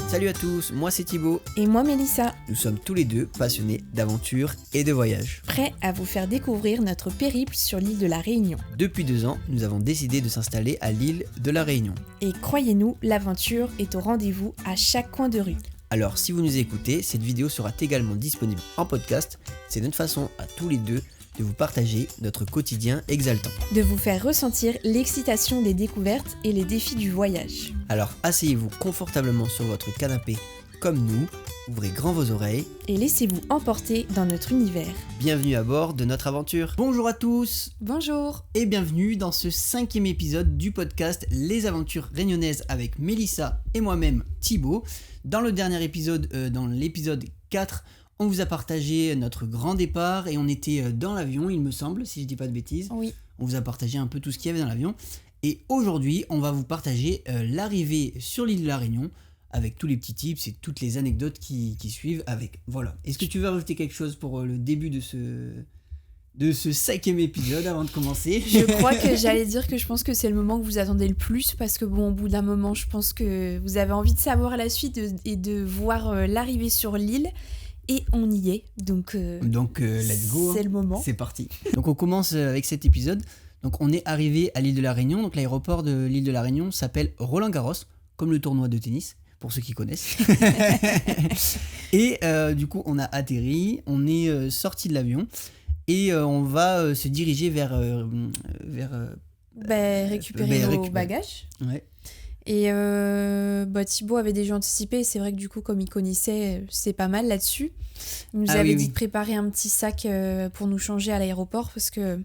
Salut à tous, moi c'est Thibaut. Et moi Mélissa. Nous sommes tous les deux passionnés d'aventure et de voyage. Prêts à vous faire découvrir notre périple sur l'île de la Réunion. Depuis 2 ans, nous avons décidé de s'installer à l'île de la Réunion. Et croyez-nous, l'aventure est au rendez-vous à chaque coin de rue. Alors si vous nous écoutez, cette vidéo sera également disponible en podcast. C'est notre façon à tous les deux de vous partager notre quotidien exaltant. De vous faire ressentir l'excitation des découvertes et les défis du voyage. Alors asseyez-vous confortablement sur votre canapé comme nous, ouvrez grand vos oreilles et laissez-vous emporter dans notre univers. Bienvenue à bord de notre aventure. Bonjour à tous. Bonjour. Et bienvenue dans ce 5e épisode du podcast Les Aventures Réunionnaises avec Mélissa et moi-même Thibaut. Dans le dernier épisode, dans l'épisode 4, on vous a partagé notre grand départ et on était dans l'avion, il me semble, si je dis pas de bêtises. Oui. On vous a partagé un peu tout ce qu'il y avait dans l'avion. Et aujourd'hui, on va vous partager l'arrivée sur l'île de la Réunion avec tous les petits tips et toutes les anecdotes qui suivent avec. Voilà. Est-ce que tu veux rajouter quelque chose pour le début de ce 5e épisode avant de commencer? Je crois que j'allais dire que je pense que c'est le moment que vous attendez le plus parce que bon, au bout d'un moment, je pense que vous avez envie de savoir la suite et de voir l'arrivée sur l'île. Et on y est, donc let's go. C'est le moment. C'est parti. Donc on commence avec cet épisode. Donc on est arrivé à l'île de la Réunion. Donc l'aéroport de l'île de la Réunion s'appelle Roland-Garros, comme le tournoi de tennis, pour ceux qui connaissent. Et du coup on a atterri, on est sorti de l'avion et on va se diriger vers récupérer nos bagages. Ouais. Et Thibaut avait déjà anticipé, c'est vrai que du coup comme il connaissait, c'est pas mal là-dessus. Il nous avait dit de préparer un petit sac pour nous changer à l'aéroport parce que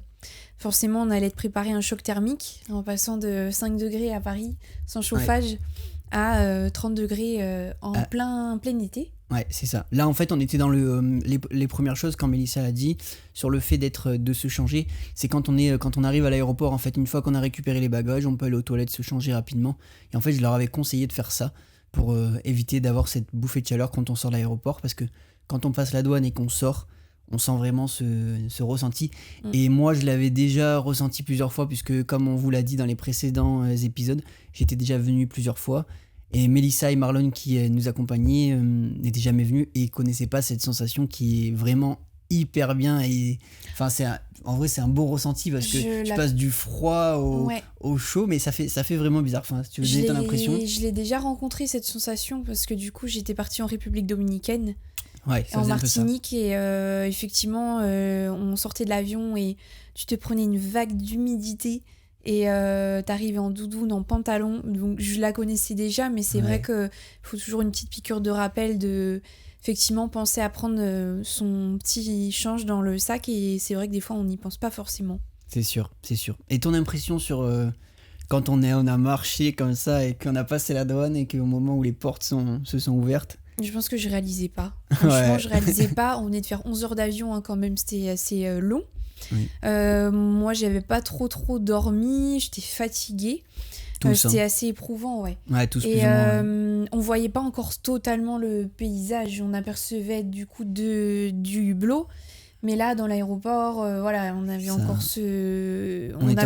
forcément on allait te préparer un choc thermique en passant de 5 degrés à Paris sans chauffage à 30 degrés en plein été. Ouais, c'est ça. Là, en fait, on était dans les premières choses quand Mélissa a dit sur le fait de se changer. C'est quand on arrive à l'aéroport, en fait, une fois qu'on a récupéré les bagages, on peut aller aux toilettes se changer rapidement. Et en fait, je leur avais conseillé de faire ça pour éviter d'avoir cette bouffée de chaleur quand on sort de l'aéroport. Parce que quand on passe la douane et qu'on sort, on sent vraiment ce ressenti. Et moi, je l'avais déjà ressenti plusieurs fois, puisque comme on vous l'a dit dans les précédents épisodes, j'étais déjà venu plusieurs fois. Et Mélissa et Marlon qui nous accompagnaient n'étaient jamais venus et connaissaient pas cette sensation qui est vraiment hyper bien. Et enfin, en vrai, c'est un beau ressenti parce que tu passes du froid au chaud, mais ça fait vraiment bizarre. Enfin, si tu veux donner ton impression. Je l'ai déjà rencontré cette sensation parce que du coup, j'étais partie en République dominicaine, en Martinique, et effectivement, on sortait de l'avion et tu te prenais une vague d'humidité. Et t'arrivais en doudoune, en pantalon, donc je la connaissais déjà, mais c'est vrai qu'il faut toujours une petite piqûre de rappel de effectivement penser à prendre son petit change dans le sac, et c'est vrai que des fois on n'y pense pas forcément. C'est sûr. Et ton impression sur quand on a marché comme ça et qu'on a passé la douane et qu'au moment où les portes se sont ouvertes? Je pense que je réalisais pas. Franchement, je réalisais pas. On venait de faire 11 heures d'avion, quand même, c'était assez long. Oui. Moi j'avais pas trop dormi, j'étais fatiguée, c'était assez éprouvant, tous et plus ou moins, on voyait pas encore totalement le paysage, on apercevait du coup du hublot, mais là dans l'aéroport on avait encore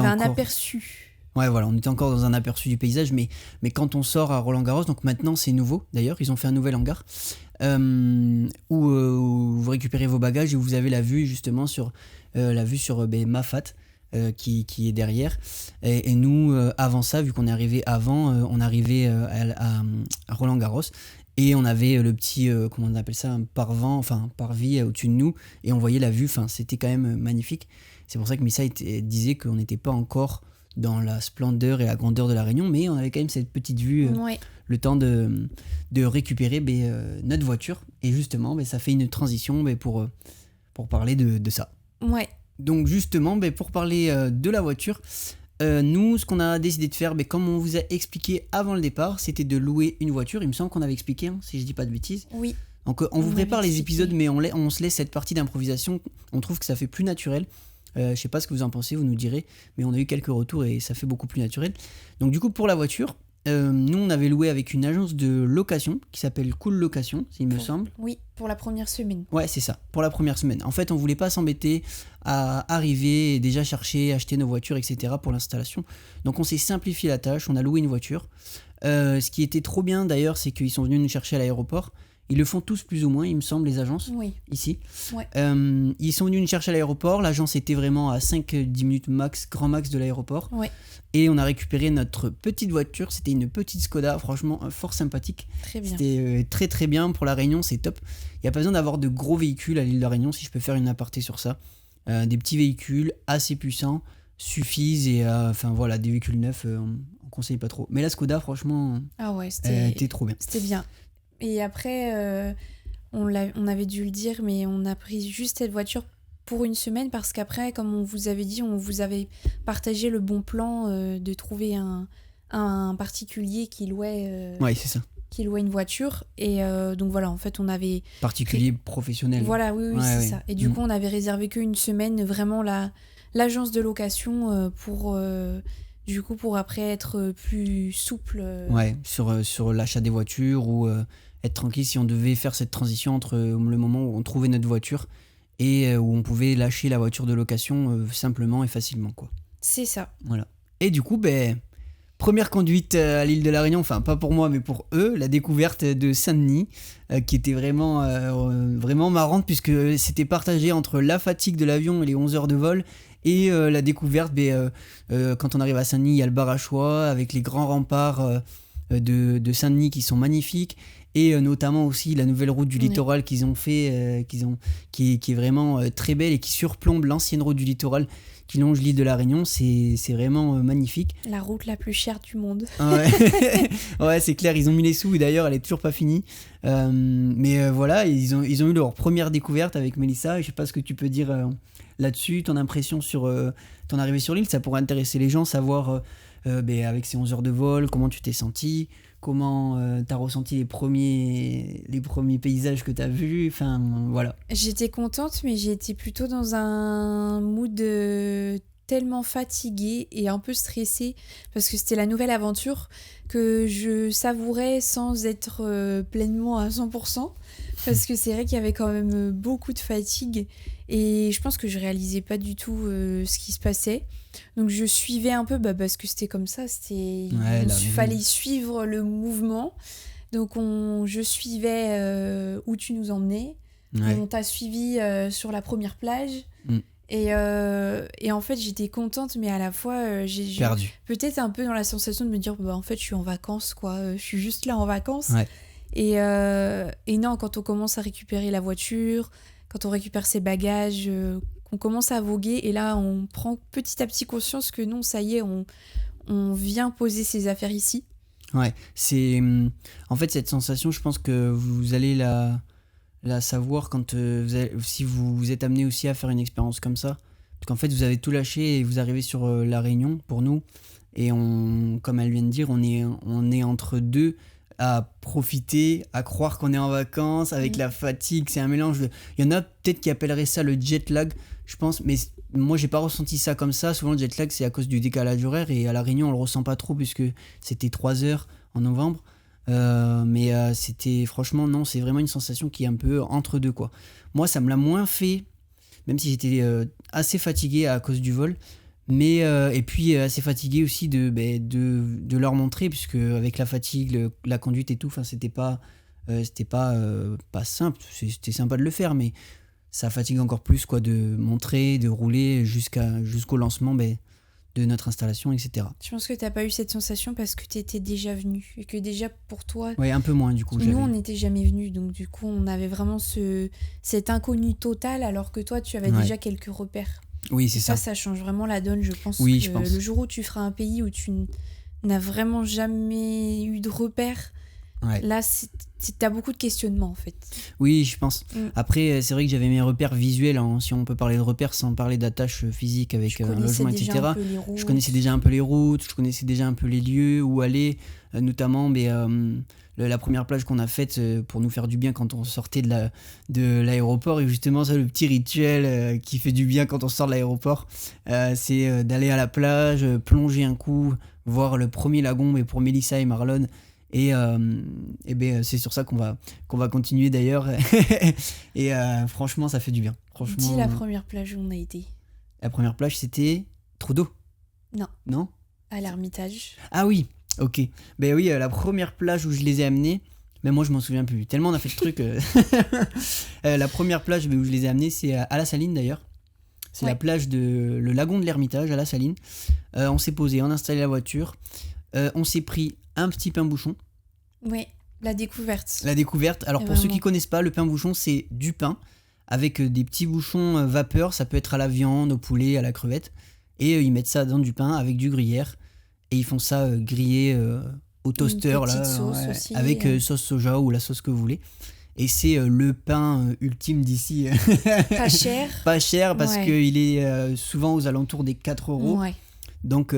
un aperçu. Ouais, voilà, on était encore dans un aperçu du paysage, mais quand on sort à Roland-Garros, donc maintenant c'est nouveau d'ailleurs, ils ont fait un nouvel hangar où vous récupérez vos bagages et vous avez la vue justement sur Mafat qui est derrière. Et nous, avant ça, vu qu'on est arrivé avant, on arrivait à Roland-Garros et on avait le petit, comment on appelle ça, un parvis au-dessus de nous et on voyait la vue, c'était quand même magnifique. C'est pour ça que Missa disait qu'on n'était pas encore dans la splendeur et la grandeur de la Réunion, mais on avait quand même cette petite vue, le temps de récupérer notre voiture. Et justement, ça fait une transition pour parler de ça. Ouais. Donc justement, pour parler de la voiture, nous, ce qu'on a décidé de faire, comme on vous a expliqué avant le départ, c'était de louer une voiture. Il me semble qu'on avait expliqué, si je dis pas de bêtises. Oui. Donc on vous prépare les épisodes, mais on se laisse cette partie d'improvisation. On trouve que ça fait plus naturel. Je sais pas ce que vous en pensez, vous nous direz, mais on a eu quelques retours et ça fait beaucoup plus naturel. Donc du coup, pour la voiture, nous on avait loué avec une agence de location qui s'appelle Cool Location, s'il me semble. Oui, pour la première semaine. Ouais, c'est ça, pour la première semaine. En fait, on voulait pas s'embêter à arriver et déjà chercher, acheter nos voitures, etc. pour l'installation. Donc on s'est simplifié la tâche, on a loué une voiture. Ce qui était trop bien d'ailleurs, c'est qu'ils sont venus nous chercher à l'aéroport. Ils le font tous plus ou moins, il me semble, les agences, ici. Ouais. Ils sont venus nous chercher à l'aéroport. L'agence était vraiment à 5-10 minutes max, grand max de l'aéroport. Ouais. Et on a récupéré notre petite voiture. C'était une petite Skoda, franchement, fort sympathique. Très bien. C'était très très bien pour la Réunion, c'est top. Il n'y a pas besoin d'avoir de gros véhicules à l'île de la Réunion, si je peux faire une aparté sur ça. Des petits véhicules assez puissants suffisent. Et voilà, des véhicules neufs, on conseille pas trop. Mais la Skoda, franchement, c'était trop bien. C'était bien. Et après, on avait dû le dire, mais on a pris juste cette voiture pour une semaine parce qu'après, comme on vous avait dit, on vous avait partagé le bon plan de trouver un particulier qui louait, c'est ça. Qui louait une voiture. Et donc voilà, en fait, on avait... Particulier professionnel. Voilà, oui, c'est ça. Et du coup, on avait réservé qu'une semaine, vraiment l'agence de location pour après être plus souple. Sur l'achat des voitures ou être tranquille si on devait faire cette transition entre le moment où on trouvait notre voiture et où on pouvait lâcher la voiture de location simplement et facilement, quoi. C'est ça. Voilà. Et du coup, première conduite à l'île de la Réunion, enfin pas pour moi mais pour eux, la découverte de Saint-Denis qui était vraiment marrante puisque c'était partagé entre la fatigue de l'avion et les 11 heures de vol et la découverte, quand on arrive à Saint-Denis, il y a le bar à Choix avec les grands remparts de Saint-Denis qui sont magnifiques et notamment aussi la nouvelle route du littoral qu'ils ont fait, qui est vraiment très belle et qui surplombe l'ancienne route du littoral qui longe l'île de la Réunion. C'est vraiment magnifique. La route la plus chère du monde. Ouais, c'est clair, ils ont mis les sous et d'ailleurs elle est toujours pas finie. Mais voilà, ils ont eu leur première découverte avec Mélissa. Je sais pas ce que tu peux dire là-dessus, ton impression sur ton arrivée sur l'île. Ça pourrait intéresser les gens, savoir avec ces 11 heures de vol, comment tu t'es senti, comment t'as ressenti les premiers paysages que t'as vus, enfin voilà. J'étais contente, mais j'étais plutôt dans un mood tellement fatiguée et un peu stressée parce que c'était la nouvelle aventure que je savourais sans être pleinement à 100%, parce que c'est vrai qu'il y avait quand même beaucoup de fatigue et je pense que je réalisais pas du tout ce qui se passait. Donc je suivais un peu parce que c'était comme ça, il fallait suivre le mouvement. Donc je suivais où tu nous emmenais. On t'a suivi sur la première plage. Et en fait j'étais contente, mais à la fois j'ai perdu. Peut-être un peu dans la sensation de me dire en fait je suis en vacances, quoi. Je suis juste là en vacances. Et non, quand on commence à récupérer la voiture, quand on récupère ses bagages, qu'on commence à voguer, et là on prend petit à petit conscience que non, ça y est, on vient poser ses affaires ici. Ouais, c'est en fait cette sensation, je pense que vous allez la savoir quand si vous êtes amené aussi à faire une expérience comme ça, parce qu'en fait vous avez tout lâché et vous arrivez sur la Réunion pour nous, et comme elle vient de dire, on est entre deux, à profiter, à croire qu'on est en vacances avec la fatigue. C'est un mélange il y en a peut-être qui appelleraient ça le jet lag, je pense, mais moi j'ai pas ressenti ça comme ça. Souvent le jet lag c'est à cause du décalage horaire, et à la Réunion on le ressent pas trop puisque c'était 3 heures en novembre. Mais c'était franchement, non, c'est vraiment une sensation qui est un peu entre deux, quoi. Moi ça me l'a moins fait, même si j'étais assez fatigué à cause du vol, mais et puis assez fatigué aussi de leur montrer, puisque avec la fatigue, la conduite et tout, c'était pas simple. C'était sympa de le faire, mais ça fatigue encore plus, quoi, de montrer, de rouler jusqu'au lancement de notre installation, etc. Je pense que t'as pas eu cette sensation parce que t'étais déjà venu, et que déjà pour toi... Ouais, un peu moins du coup. Nous, on n'était jamais venus, donc du coup, on avait vraiment cet inconnu total, alors que toi, tu avais déjà quelques repères. Oui, c'est ça. Ça change vraiment la donne, je pense. Oui, que je pense. Le jour où tu feras un pays où tu n'as vraiment jamais eu de repères, là, t'as beaucoup de questionnements, en fait. Oui, je pense. Après, c'est vrai que j'avais mes repères visuels, hein, si on peut parler de repères sans parler d'attache physique avec un logement, etc. Je connaissais déjà un peu les routes, je connaissais déjà un peu les lieux où aller, notamment la première plage qu'on a faite pour nous faire du bien quand on sortait de l'aéroport. Et justement, c'est le petit rituel qui fait du bien quand on sort de l'aéroport. C'est d'aller à la plage, plonger un coup, voir le premier lagon, mais pour Mélissa et Marlon. Et c'est sur ça qu'on va continuer d'ailleurs. Et franchement, ça fait du bien. Franchement, dis la première plage où on a été. La première plage, c'était Trudeau. Non. Non ? À l'Ermitage. Ah oui. Ok. Ben oui, la première plage où je les ai amenés, mais moi je m'en souviens plus. Tellement on a fait le truc. La première plage où je les ai amenés, c'est à La Saline d'ailleurs. C'est la plage le lagon de l'Ermitage à La Saline. On s'est posé, on a installé la voiture. On s'est pris un petit pain-bouchon. Oui, la découverte. La découverte. Alors pour ceux qui connaissent pas, le pain-bouchon, c'est du pain avec des petits bouchons vapeur. Ça peut être à la viande, au poulet, à la crevette. Et ils mettent ça dans du pain avec du gruyère. Et ils font ça griller au toaster là, sauce aussi, avec sauce soja ou la sauce que vous voulez. Et c'est le pain ultime d'ici. Pas cher. Pas cher parce qu'il est souvent aux alentours des 4 €. Ouais. Donc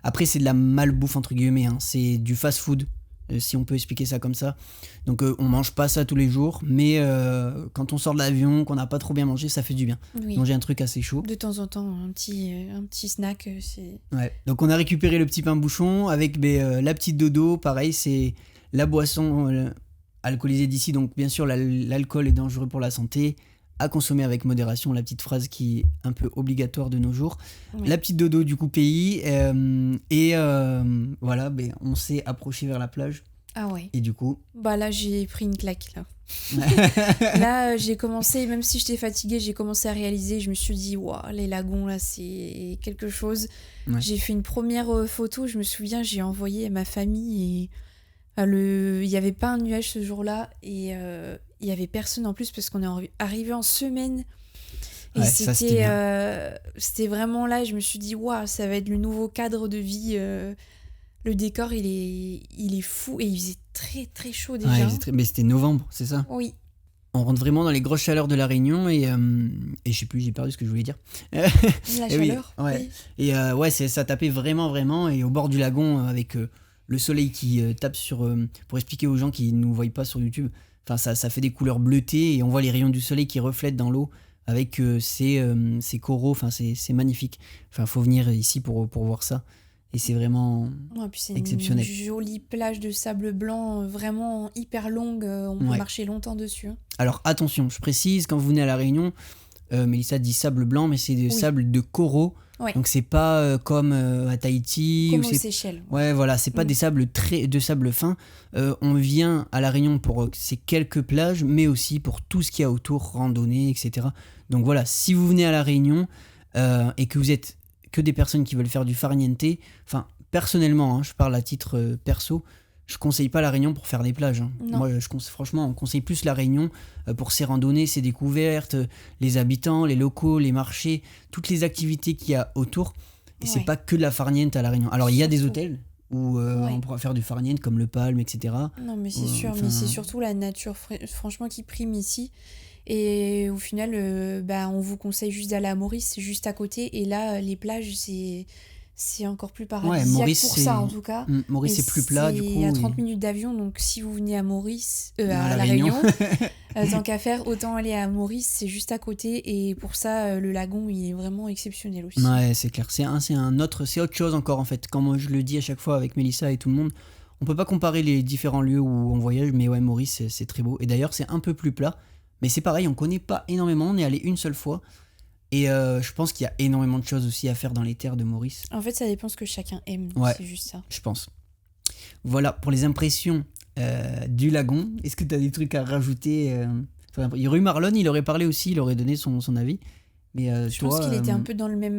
après c'est de la malbouffe entre guillemets, hein. C'est du fast food. Si on peut expliquer ça comme ça. Donc on mange pas ça tous les jours, mais quand on sort de l'avion, qu'on n'a pas trop bien mangé, ça fait du bien. Oui. Manger un truc assez chaud. De temps en temps, un petit snack, c'est... Ouais. Donc on a récupéré le petit pain bouchon avec la petite dodo, pareil, c'est la boisson alcoolisée d'ici, donc bien sûr l'alcool est dangereux pour la santé, à consommer avec modération, la petite phrase qui est un peu obligatoire de nos jours. Oui. La petite dodo du coup pays, voilà, on s'est approché vers la plage. Ah ouais. Et du coup... Bah là j'ai pris une claque là. Là j'ai commencé, même si j'étais fatiguée, j'ai commencé à réaliser, je me suis dit, waouh, les lagons là c'est quelque chose. Ouais. J'ai fait une première photo, je me souviens, j'ai envoyé à ma famille et... il n'y avait pas un nuage ce jour-là et il n'y avait personne en plus parce qu'on est arrivé en semaine et c'était vraiment là, je me suis dit waouh, ça va être le nouveau cadre de vie, le décor il est fou et il faisait très très chaud déjà. Mais c'était novembre, c'est ça? Oui. On rentre vraiment dans les grosses chaleurs de la Réunion et je sais plus, j'ai perdu ce que je voulais dire. La chaleur. Oui, ouais. Oui. Et ça tapait vraiment et au bord du lagon avec le soleil qui tape pour expliquer aux gens qui ne nous voient pas sur YouTube, enfin ça fait des couleurs bleutées et on voit les rayons du soleil qui reflètent dans l'eau avec ces coraux, enfin c'est magnifique. Enfin faut venir ici pour voir ça et c'est vraiment exceptionnel. C'est une jolie plage de sable blanc vraiment hyper longue, on peut marcher longtemps dessus. Alors attention, je précise, quand vous venez à La Réunion, Mélissa dit sable blanc mais c'est des sables de coraux. Ouais. Donc c'est pas comme à Tahiti comme aux Seychelles. Ouais, voilà, c'est pas des sables de sable fin. On vient à La Réunion pour ces quelques plages, mais aussi pour tout ce qu'il y a autour, randonnée, etc. Donc voilà, si vous venez à La Réunion et que vous êtes que des personnes qui veulent faire du farniente, enfin personnellement, hein, je parle à titre perso, je conseille pas La Réunion pour faire des plages. Hein. Moi, franchement, on conseille plus La Réunion pour ses randonnées, ses découvertes, les habitants, les locaux, les marchés, toutes les activités qu'il y a autour. Et c'est pas que de la farniente à La Réunion. Alors, il y a des hôtels où on pourra faire du farniente comme le Palme, etc. Non, mais c'est sûr, mais c'est surtout la nature, franchement, qui prime ici. Et au final, on vous conseille juste d'aller à Maurice, c'est juste à côté. Et là, les plages, c'est encore plus paradisiaque pour ça en tout cas. Maurice c'est plus plat du coup. Il y a 30 minutes d'avion, donc si vous venez à Maurice, à La Réunion, tant qu'à faire, autant aller à Maurice, c'est juste à côté et pour ça le lagon il est vraiment exceptionnel aussi. Ouais, c'est clair, c'est autre chose encore en fait. Comme moi je le dis à chaque fois avec Mélissa et tout le monde, on peut pas comparer les différents lieux où on voyage, mais ouais, Maurice c'est très beau et d'ailleurs c'est un peu plus plat, mais c'est pareil, on connaît pas énormément, on est allé une seule fois. Et je pense qu'il y a énormément de choses aussi à faire dans les terres de Maurice. En fait, ça dépend ce que chacun aime, c'est juste ça. Je pense. Voilà, pour les impressions du lagon. Est-ce que tu as des trucs à rajouter Il y aurait eu Marlon, il aurait parlé aussi, il aurait donné son avis. Mais je pense qu'il était un peu dans le même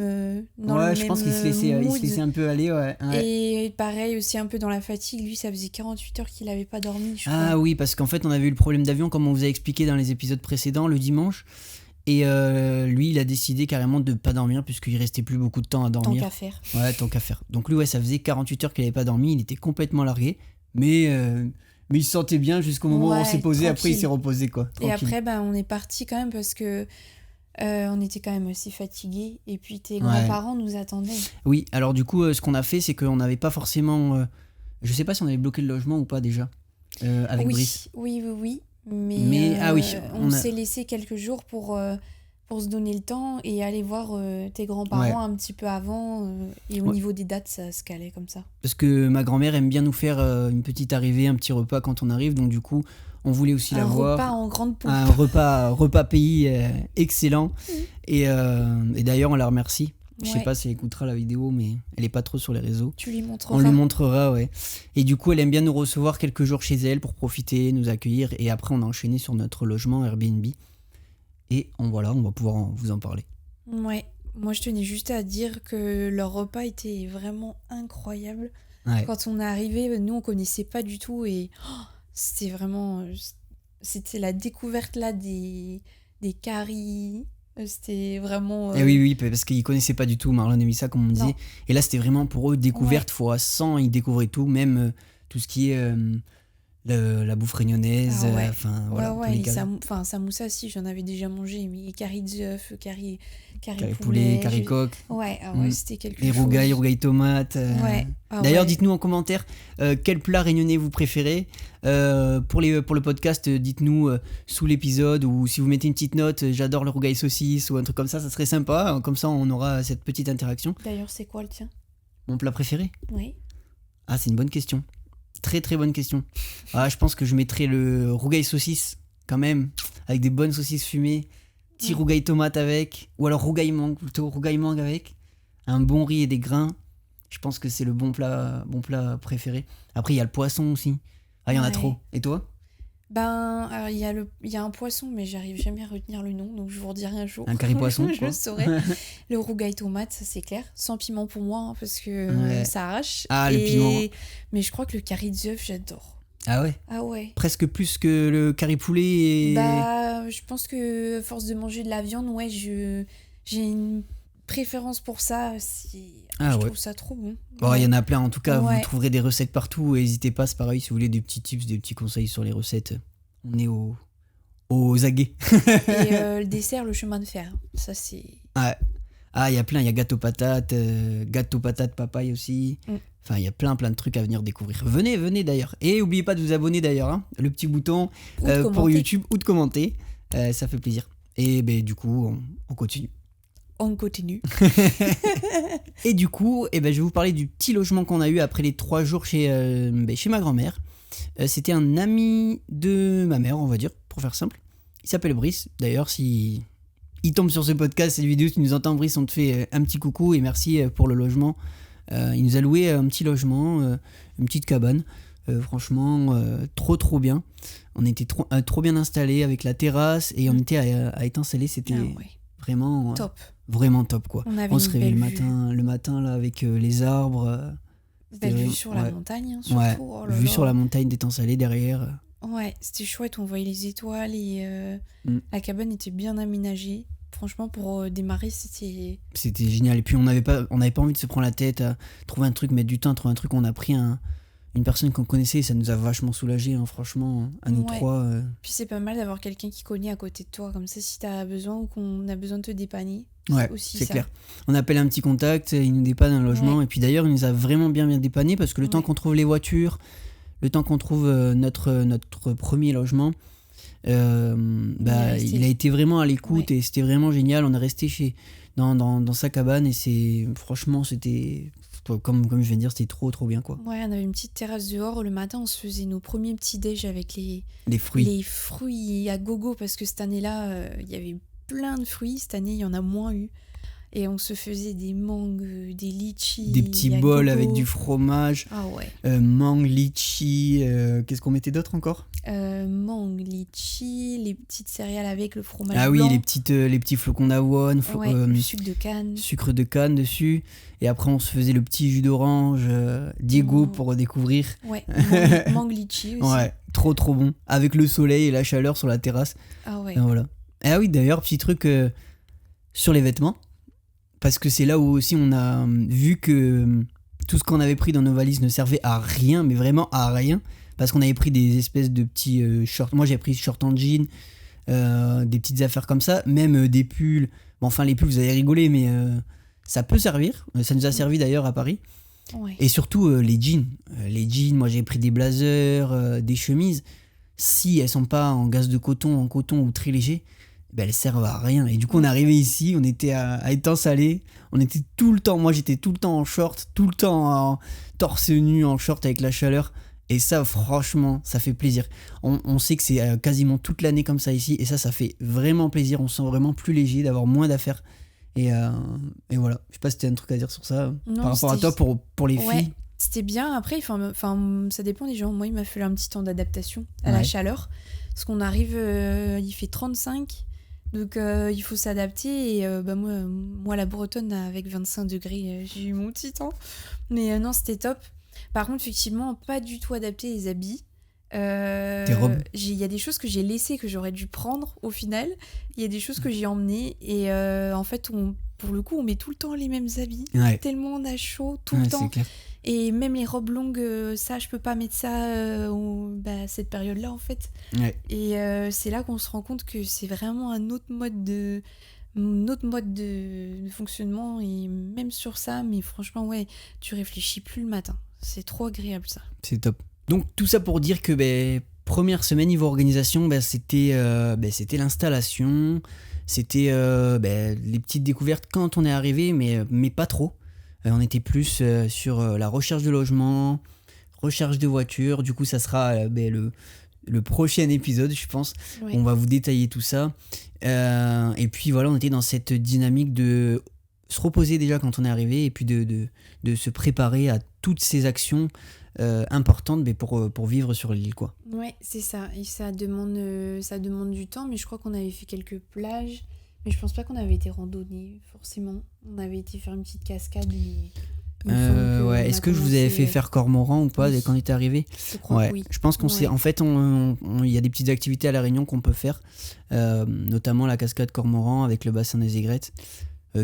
je pense qu'il se laissait un peu aller. Ouais. Et pareil, aussi un peu dans la fatigue. Lui, ça faisait 48 heures qu'il n'avait pas dormi, je crois. Ah oui, parce qu'en fait, on avait eu le problème d'avion, comme on vous a expliqué dans les épisodes précédents, le dimanche. Et lui, il a décidé carrément de ne pas dormir puisqu'il restait plus beaucoup de temps à dormir. Tant qu'à faire. Ouais, tant qu'à faire. Donc lui, ça faisait 48 heures qu'il n'avait pas dormi, il était complètement largué. Mais il se sentait bien jusqu'au moment où on s'est posé, tranquille. Après il s'est reposé quoi. Tranquille. Et après, on est parti quand même parce que on était quand même aussi fatigués. Et puis tes grands-parents nous attendaient. Oui, alors du coup, ce qu'on a fait, c'est qu'on n'avait pas forcément... je sais pas si on avait bloqué le logement ou pas déjà, avec Brice. Oui. Mais on s'est laissé quelques jours pour se donner le temps et aller voir tes grands-parents un petit peu avant. Et au niveau des dates, ça se calait comme ça. Parce que ma grand-mère aime bien nous faire une petite arrivée, un petit repas quand on arrive. Donc du coup, on voulait aussi la voir. Un repas en grande pompe. Un repas pays excellent. Et d'ailleurs, on la remercie. Je sais pas si elle écoutera la vidéo, mais elle est pas trop sur les réseaux. Tu lui montreras. On lui montrera, ouais. Et du coup, elle aime bien nous recevoir quelques jours chez elle pour profiter, nous accueillir. Et après, on a enchaîné sur notre logement Airbnb. Et on va pouvoir vous en parler. Ouais. Moi, je tenais juste à dire que leur repas était vraiment incroyable. Ouais. Quand on est arrivé, nous, on connaissait pas du tout. Et c'était vraiment... C'était la découverte, là, des caries... C'était vraiment... Oui, parce qu'ils connaissaient pas du tout Marlon et Missa, comme on disait. Et là, c'était vraiment pour eux découverte fois 100. Ils découvraient tout, même tout ce qui est la bouffe réunionnaise. Les samoussa, si, j'en avais déjà mangé. Mais caries d'œufs, caries poulet, caries coq. C'était quelque chose. Les rougailles tomates. D'ailleurs, dites-nous en commentaire quel plat réunionnais vous préférez. Pour le podcast, dites-nous sous l'épisode, ou si vous mettez une petite note, j'adore le rougail saucisse ou un truc comme ça serait sympa. Comme ça, on aura cette petite interaction. D'ailleurs, c'est quoi le tien ? Mon plat préféré ? Oui. Ah, c'est une bonne question. Très très bonne question. Je pense que je mettrais le rougail saucisse quand même, avec des bonnes saucisses fumées, petit rougail tomate avec, ou alors rougail mangue avec, un bon riz et des grains. Je pense que c'est le bon plat préféré. Après, il y a le poisson aussi. Il y en a trop. Et toi ? Alors, il y a un poisson, mais j'arrive jamais à retenir le nom, donc je vous redirai un jour. Un curry poisson, je saurai. Le rougail tomate, ça c'est clair. Sans piment pour moi, hein, parce que ça arrache. Le piment. Mais je crois que le curry d'œuf, j'adore. Ah ouais ? Ah ouais. Presque plus que le curry poulet je pense que à force de manger de la viande, j'ai une préférence pour ça. Je trouve ça trop bon. Il y en a plein, en tout cas, vous trouverez des recettes partout. N'hésitez pas, c'est pareil, si vous voulez des petits tips, des petits conseils sur les recettes, on est aux aguets. Et le dessert, le chemin de fer, ça c'est... Il y a plein, il y a gâteau patate papaye aussi. Enfin, il y a plein de trucs à venir découvrir. Venez d'ailleurs. Et n'oubliez pas de vous abonner d'ailleurs, hein, le petit bouton pour YouTube, ou de commenter, ça fait plaisir. Et du coup, on continue. On continue. Et du coup, je vais vous parler du petit logement qu'on a eu après les 3 jours chez ma grand-mère. C'était un ami de ma mère, on va dire, pour faire simple. Il s'appelle Brice. D'ailleurs, si il tombe sur ce podcast, cette vidéo, tu nous entends, Brice, on te fait un petit coucou et merci pour le logement. Il nous a loué un petit logement, une petite cabane. Franchement, trop bien. On était trop bien installés avec la terrasse et on était à Étincelet. C'était vraiment... top. Vraiment top, quoi. On se réveille le matin là, avec les arbres. Belle vue sur la montagne, hein, surtout. Vue sur la montagne d'Étincelet derrière. Ouais, c'était chouette, on voyait les étoiles et la cabane était bien aménagée. Franchement, pour démarrer, c'était génial. Et puis on n'avait pas envie de se prendre la tête à trouver un truc, mettre du temps à trouver un truc. On a pris une personne qu'on connaissait et ça nous a vachement soulagés, hein, franchement, à nous trois. Puis c'est pas mal d'avoir quelqu'un qui connaît à côté de toi, comme ça, si t'as besoin ou qu'on a besoin de te dépanner. C'est clair. On appelle un petit contact, il nous dépanne un logement. Et puis d'ailleurs, il nous a vraiment bien dépanné parce que le temps qu'on trouve les voitures, le temps qu'on trouve notre premier logement, il a été vraiment à l'écoute et c'était vraiment génial. On est resté dans sa cabane et franchement, c'était... Comme je viens de dire, c'était trop bien, quoi. Ouais, on avait une petite terrasse dehors. Le matin, on se faisait nos premiers petits déj avec les fruits. Les fruits à gogo, parce que cette année-là, il y avait plein de fruits. Cette année, il y en a moins eu. Et on se faisait des mangues, des litchis. Des petits bols avec du fromage. Ah ouais. Mangue, litchi. Qu'est-ce qu'on mettait d'autre encore ? Mangue, litchi, les petites céréales avec le fromage. Ah oui, blanc. les petits flocons d'avoine. Le sucre de canne. Sucre de canne dessus. Et après, on se faisait le petit jus d'orange Diego pour redécouvrir. Ouais, mangue litchi aussi. Ouais, trop bon. Avec le soleil et la chaleur sur la terrasse. Ah ouais. Et voilà. Ah oui, d'ailleurs, petit truc sur les vêtements. Parce que c'est là où aussi on a vu que tout ce qu'on avait pris dans nos valises ne servait à rien, mais vraiment à rien. Parce qu'on avait pris des espèces de petits shorts. Moi, j'ai pris shorts en jean, des petites affaires comme ça, même des pulls. Bon, enfin, les pulls, vous allez rigoler, mais ça peut servir. Ça nous a servi d'ailleurs à Paris. Ouais. Et surtout, les jeans. Les jeans, moi, j'ai pris des blazers, des chemises. Si elles sont pas en gaze de coton, en coton ou très léger, elles servent à rien. Et du coup, on est arrivé ici, on était à Étincelet, on était tout le temps, moi j'étais tout le temps en short, tout le temps en torse nu, en short avec la chaleur. Et ça, franchement, ça fait plaisir. On sait que c'est quasiment toute l'année comme ça ici, et ça fait vraiment plaisir. On se sent vraiment plus léger, d'avoir moins d'affaires. Et voilà. Je sais pas si t'as un truc à dire sur ça. Non, par rapport à toi pour les filles. C'était bien. Après, ça dépend des gens. Moi, il m'a fallu un petit temps d'adaptation à la chaleur. Parce qu'on arrive, il fait 35. Donc, il faut s'adapter. Et moi, la Bretonne, avec 25 degrés, j'ai eu mon petit temps. Mais non, c'était top. Par contre, effectivement, pas du tout adapté les habits. Tes robes. Il y a des choses que j'ai laissées que j'aurais dû prendre au final. Il y a des choses que j'ai emmenées. Et en fait, pour le coup, on met tout le temps les mêmes habits. Tellement on a chaud tout le temps. C'est clair. Et même les robes longues, ça, je peux pas mettre ça cette période-là, en fait. Et c'est là qu'on se rend compte que c'est vraiment un autre mode de fonctionnement. Et même sur ça, mais franchement, tu réfléchis plus le matin. C'est trop agréable, ça. C'est top. Donc, tout ça pour dire que première semaine niveau organisation, c'était l'installation. C'était les petites découvertes quand on est arrivé, mais pas trop. On était plus sur la recherche de logement, recherche de voiture. Du coup, ça sera le prochain épisode, je pense. Ouais. On va vous détailler tout ça. Et puis voilà, on était dans cette dynamique de se reposer déjà quand on est arrivé et puis de se préparer à toutes ces actions importantes pour vivre sur l'île, quoi. Ouais, c'est ça. Et ça demande du temps, mais je crois qu'on avait fait quelques plages. Mais je pense pas qu'on avait été randonner, forcément. On avait été faire une petite cascade. Est-ce que je vous avais fait faire cormoran ou pas quand on était arrivé ? Je crois que oui. Je pense qu'on s'est... En fait, il y a des petites activités à La Réunion qu'on peut faire, notamment la cascade cormoran avec le bassin des aigrettes,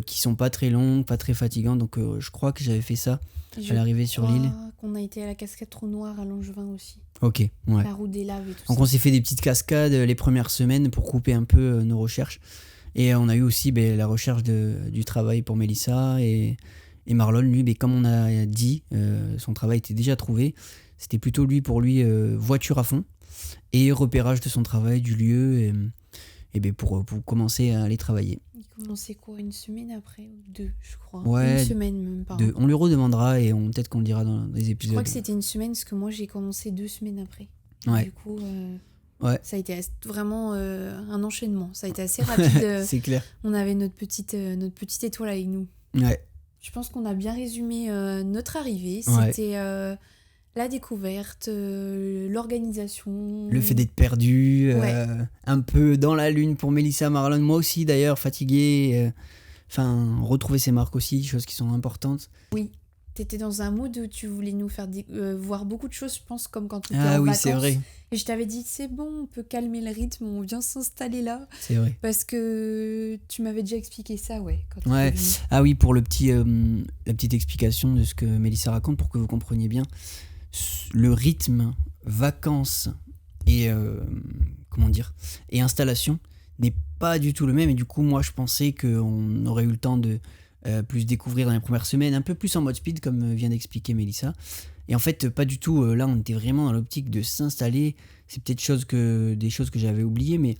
qui sont pas très longues, pas très fatigantes. Donc je crois que j'avais fait ça à l'arrivée sur l'île. Qu'on a été à la cascade Trou Noir à Langevin aussi. Ok, ouais. La route des laves et tout ça. Donc on s'est fait des petites cascades les premières semaines pour couper un peu nos recherches. Et on a eu aussi la recherche du travail pour Mélissa et Marlon, lui, comme on a dit, son travail était déjà trouvé. C'était plutôt pour lui voiture à fond et repérage de son travail, du lieu pour commencer à aller travailler. Il commençait quoi, une semaine après ou 2, je crois. Ouais, une semaine même pas. On lui redemandera et peut-être qu'on le dira dans les épisodes. Je crois que c'était une semaine parce que moi j'ai commencé 2 semaines après. Ouais. Du coup... Ouais. Ça a été vraiment un enchaînement. Ça a été assez rapide. C'est clair. On avait notre petite étoile avec nous. Ouais. Je pense qu'on a bien résumé notre arrivée. Ouais. C'était la découverte, l'organisation. Le fait d'être perdu, un peu dans la lune pour Mélissa, Marlon. Moi aussi d'ailleurs, fatigué. Retrouver ses marques aussi, choses qui sont importantes. Oui. T'étais dans un mood où tu voulais nous faire voir beaucoup de choses, je pense, comme quand tu étais en vacances. C'est vrai. Et je t'avais dit, c'est bon, on peut calmer le rythme, on vient s'installer là. C'est vrai. Parce que tu m'avais déjà expliqué ça, quand ouais. Ah oui, pour la petite explication de ce que Mélissa raconte, pour que vous compreniez bien. Le rythme, vacances et installation n'est pas du tout le même. Et du coup, moi, je pensais qu'on aurait eu le temps de plus découvrir dans les premières semaines, un peu plus en mode speed comme vient d'expliquer Mélissa, et en fait pas du tout. Là on était vraiment dans l'optique de s'installer. C'est peut-être des choses que j'avais oubliées, mais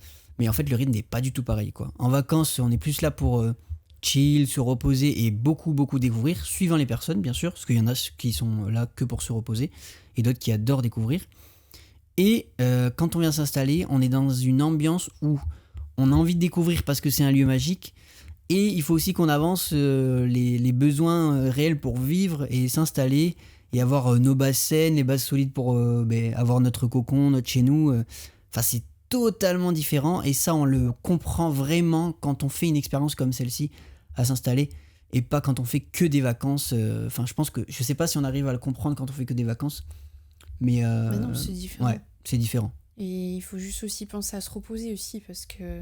en fait le rythme n'est pas du tout pareil, quoi. En vacances on est plus là pour chill, se reposer et beaucoup découvrir, suivant les personnes bien sûr, parce qu'il y en a qui sont là que pour se reposer et d'autres qui adorent découvrir. Et quand on vient s'installer, on est dans une ambiance où on a envie de découvrir parce que c'est un lieu magique. Et il faut aussi qu'on avance les besoins réels pour vivre et s'installer et avoir nos bases saines, les bases solides pour avoir notre cocon, notre chez nous. C'est totalement différent et ça, on le comprend vraiment quand on fait une expérience comme celle-ci à s'installer et pas quand on fait que des vacances. Je sais pas si on arrive à le comprendre quand on fait que des vacances, mais non, c'est différent. Ouais, c'est différent. Et il faut juste aussi penser à se reposer aussi parce que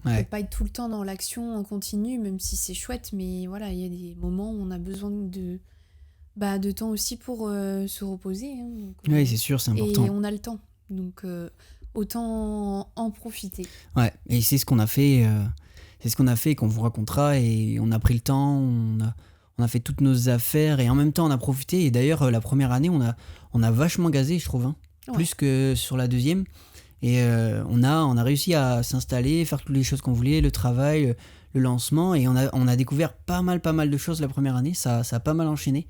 on peut pas être tout le temps dans l'action en continu, même si c'est chouette, mais voilà, il y a des moments où on a besoin de temps aussi pour se reposer. Hein, oui, c'est sûr, c'est important. Et on a le temps, donc autant en profiter. Ouais, et c'est ce qu'on a fait, qu'on vous racontera, et on a pris le temps, on a fait toutes nos affaires, et en même temps on a profité, et d'ailleurs la première année on a vachement gazé, je trouve, plus que sur la deuxième. Et on a réussi à s'installer, faire toutes les choses qu'on voulait, le travail, le lancement, et on a découvert pas mal de choses la première année, ça a pas mal enchaîné.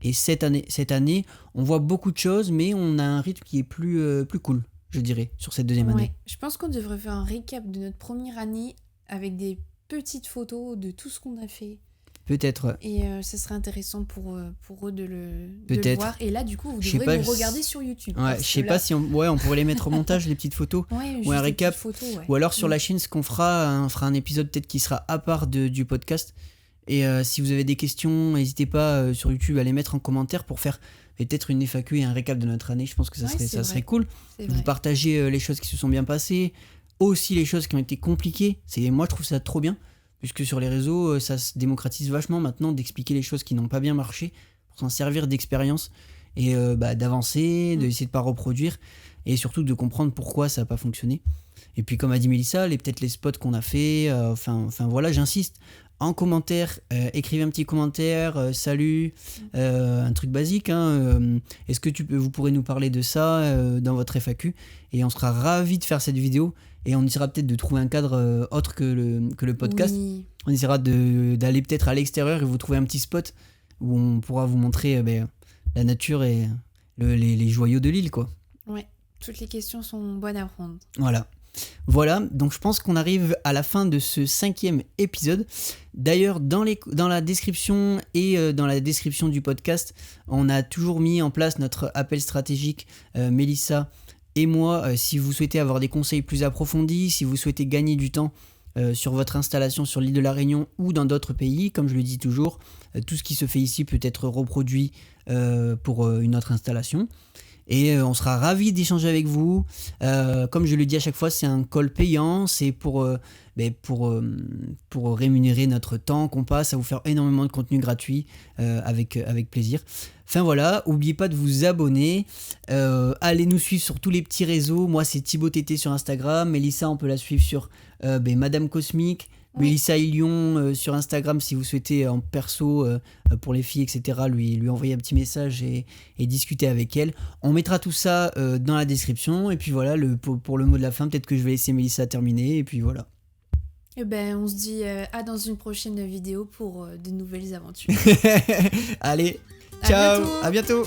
Et cette année, on voit beaucoup de choses, mais on a un rythme qui est plus cool, je dirais, sur cette deuxième année. Je pense qu'on devrait faire un récap de notre première année avec des petite photo de tout ce qu'on a fait. Peut-être. Et ça serait intéressant pour eux de le voir. Et là, du coup, vous devrez nous regarder sur YouTube. Ouais, je sais pas si on pourrait les mettre au montage, les petites photos. Ou un récap. Photos, ouais. Ou alors sur la chaîne, ce qu'on fera, on fera un épisode peut-être qui sera à part du podcast. Et si vous avez des questions, n'hésitez pas sur YouTube à les mettre en commentaire pour faire peut-être une FAQ et un récap de notre année. Je pense que ça serait cool. Vous partagez les choses qui se sont bien passées, aussi les choses qui ont été compliquées. Moi, je trouve ça trop bien. Puisque sur les réseaux, ça se démocratise vachement maintenant d'expliquer les choses qui n'ont pas bien marché, pour s'en servir d'expérience et d'avancer, d'essayer de ne pas reproduire et surtout de comprendre pourquoi ça n'a pas fonctionné. Et puis comme a dit Mélissa, peut-être les spots qu'on a fait, enfin voilà, j'insiste, en commentaire, écrivez un petit commentaire, salut, un truc basique, hein, est-ce que vous pourrez nous parler de ça dans votre FAQ, et on sera ravis de faire cette vidéo. Et on essaiera peut-être de trouver un cadre autre que le podcast. Oui. On essaiera d'aller peut-être à l'extérieur et vous trouver un petit spot où on pourra vous montrer la nature et les joyaux de l'île, quoi. Ouais, toutes les questions sont bonnes à prendre. Voilà, donc je pense qu'on arrive à la fin de ce 5e épisode. D'ailleurs, dans la description et dans la description du podcast, on a toujours mis en place notre appel stratégique, Mélissa et moi, si vous souhaitez avoir des conseils plus approfondis, si vous souhaitez gagner du temps sur votre installation sur l'île de la Réunion ou dans d'autres pays, comme je le dis toujours, tout ce qui se fait ici peut être reproduit pour une autre installation. Et on sera ravis d'échanger avec vous. Comme je le dis à chaque fois, c'est un call payant, c'est pour rémunérer notre temps qu'on passe à vous faire énormément de contenu gratuit avec plaisir. Enfin voilà, n'oubliez pas de vous abonner, allez nous suivre sur tous les petits réseaux. Moi c'est Thibaut TT sur Instagram, Mélissa on peut la suivre sur Madame Cosmique, Mélissa Ilion sur Instagram si vous souhaitez en perso pour les filles etc. lui envoyer un petit message et discuter avec elle. On mettra tout ça dans la description et puis voilà pour le mot de la fin, peut-être que je vais laisser Mélissa terminer et puis voilà. Et on se dit à dans une prochaine vidéo pour de nouvelles aventures. Allez, ciao, à bientôt.